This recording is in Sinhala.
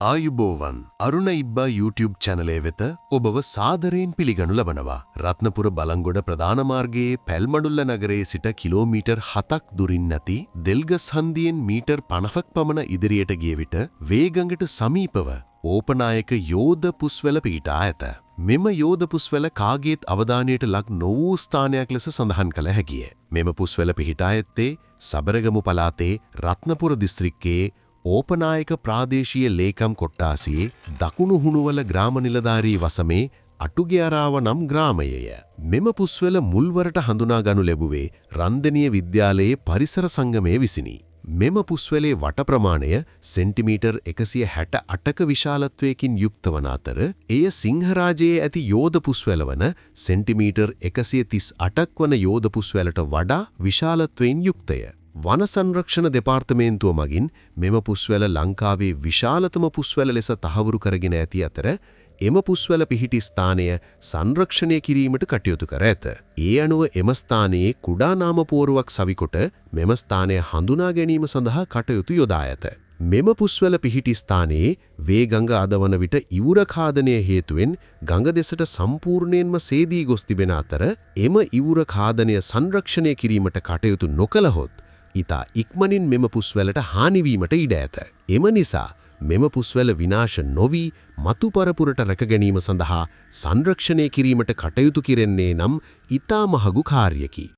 ආයුබෝවන් අරුණ ඉබ්බා YouTube චැනලය වෙත ඔබව සාදරයෙන් පිළිගනු ලබනවා. රත්නපුර බලංගොඩ ප්‍රධාන මාර්ගයේ පැල්මඩුල්ල නගරයේ සිට කිලෝමීටර් 7ක් දුරින් නැති දෙල්ගස් හන්දියෙන් මීටර් 50ක් පමණ ඉදිරියට ගිය විට වේගඟට සමීපව ඕපනායක යෝධ පුස්වැල පිහිටා ඇත. මෙම යෝධ පුස්වැල කාගේත් අවධානයට ලක් නොවූ ස්ථානයක් ලෙස සඳහන් කළ හැකිය. මෙම පුස්වැල පිහිටා ඇත්තේ සබරගමු පළාතේ රත්නපුර දිස්ත්‍රික්කයේ ඕපනායක ප්‍රාදේශීය ලේකම් කොට්ටාසියේ දකුණු හුණුවල ග්‍රාම නිලධාරී වසමේ අටුගෙයාරාව නම් ග්‍රාමයේය. මෙම පුස්වැල මුල්වරට හඳුනා ගනු ලැබුවේ රන්දනීය විද්‍යාලයේ පරිසර සංගමයේ විසිනි. මෙම පුස්වැලේ වට ප්‍රමාණය සෙන්ටිමීටර් 168ක විශාලත්වයකින් යුක්ත වන අතර එය සිංහරාජයේ ඇති යෝධ පුස්වැල වන සෙන්ටිමීටර් 138ක් වන යෝධ පුස්වැලට වඩා විශාලත්වයෙන් යුක්තය. වන සංරක්ෂණ දෙපාර්තමේන්තුව මගින් මෙම පුස්වැල ලංකාවේ විශාලතම පුස්වැල ලෙස තහවුරු කරගෙන ඇති අතර එම පුස්වැල පිහිටි ස්ථානය සංරක්ෂණය කිරීමට කටයුතු කර ඇත. ඒ අනුව එම ස්ථානයේ කුඩා නාමපුවරුවක් සවිකොට මෙම ස්ථානය හඳුනා ගැනීම සඳහා කටයුතු යොදා ඇත. මෙම පුස්වැල පිහිටි ස්ථානයේ වේගඟ අදවන විට ඉවුර ඛාදනය හේතුවෙන් ගඟ දෙසට සම්පූර්ණයෙන්ම සේදී ගොස් තිබෙන අතර එම ඉවුර ඛාදනය සංරක්ෂණය කිරීමට කටයුතු නොකළහොත් ඉතා ඉක්මනින් මෙම පුස්වැලට හානිවීමට ඉඩ ඇත. එම නිසා මෙම පුස්වැල විනාශ නොවී මතු පරපුරට රැක ගැනීම සඳහා සංරක්ෂණය කිරීමට කටයුතු කෙරෙන්නේ නම් ඉතා මහඟු කාර්යකි.